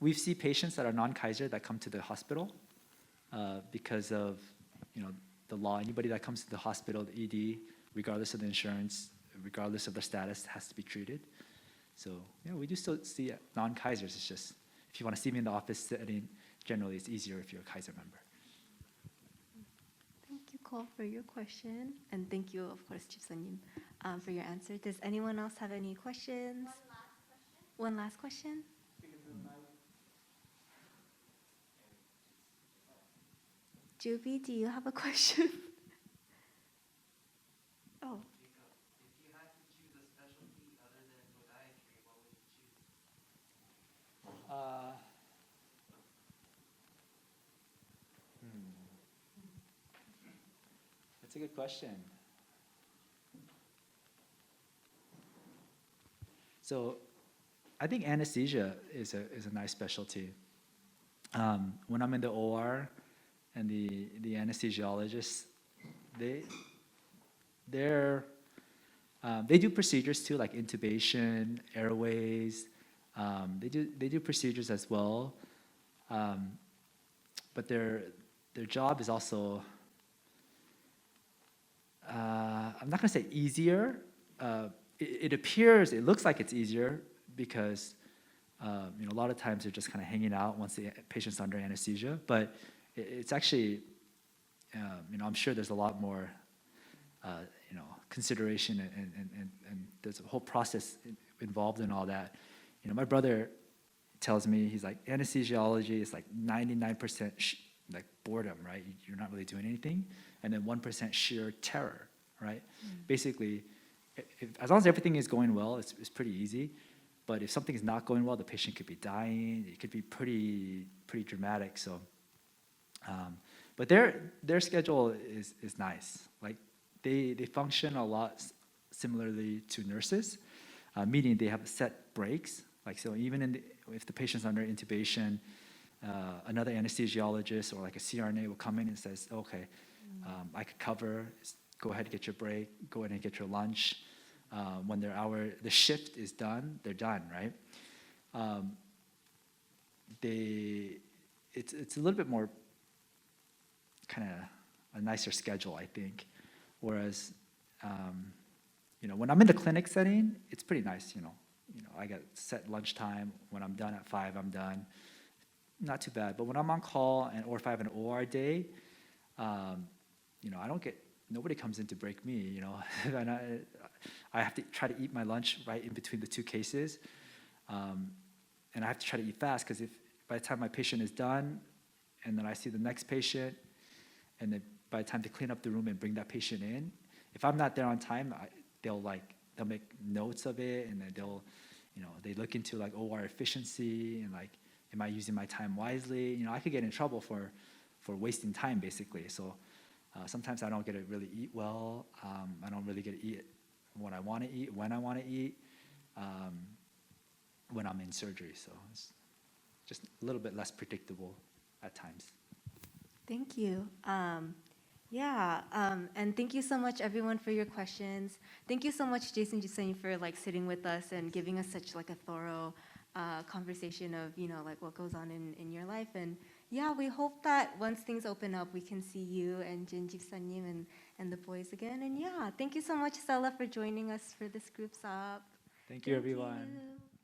we see patients that are non-Kaiser that come to the hospital because of the law. Anybody that comes to the hospital, the ED, regardless of the insurance, regardless of their status, has to be treated. So we do still see non-Kaisers. It's just if you want to see me in the office setting, generally it's easier if you're a Kaiser member. Thank you, Cole, for your question. And thank you, of course, Chief Sun Yim, for your answer. Does anyone else have any questions? One last question? Juby, do you have a question? Oh. If you had to choose a specialty other than podiatry, what would you choose? That's a good question. So I think anesthesia is a nice specialty. When I'm in the OR and the anesthesiologists, they do procedures too, like intubation, airways. They do procedures as well, but their job is also I'm not gonna say easier. It looks like it's easier because a lot of times they're just kind of hanging out once the patient's under anesthesia, but it's actually I'm sure there's a lot more consideration and there's a whole process involved in all that. My brother tells me, he's like, anesthesiology is like 99% like boredom, right? You're not really doing anything, and then 1% sheer terror, right? Basically, as long as everything is going well, it's pretty easy. But if something is not going well, the patient could be dying. It could be pretty dramatic. So, but their schedule is nice. Like they function a lot similarly to nurses, meaning they have set breaks. Like so, even if the patient's under intubation, another anesthesiologist or like a CRNA will come in and says, okay, I could cover. Go ahead and get your break. Go ahead and get your lunch. When the shift is done, they're done, right? It's a little bit more kind of a nicer schedule, I think. Whereas, when I'm in the clinic setting, it's pretty nice. I got set lunchtime. When I'm done at 5, I'm done. Not too bad. But when I'm on call or if I have an OR day, I don't get. Nobody comes in to break me. And I have to try to eat my lunch right in between the 2 cases, and I have to try to eat fast because if by the time my patient is done, and then I see the next patient, and then by the time to clean up the room and bring that patient in, if I'm not there on time, they'll make notes of it, and then they look into like OR efficiency and like, am I using my time wisely? I could get in trouble for wasting time basically. So sometimes I don't get to really eat well. I don't really get to eat what I want to eat, when I want to eat, when I'm in surgery. So it's just a little bit less predictable at times. Thank you. And thank you so much, everyone, for your questions. Thank you so much, Jason Jussein, for sitting with us and giving us such a thorough conversation of what goes on in your life. And we hope that once things open up, we can see you and Jin Jipsanim and the boys again. And thank you so much, SELAH, for joining us for this group's up. Thank you, everyone. You.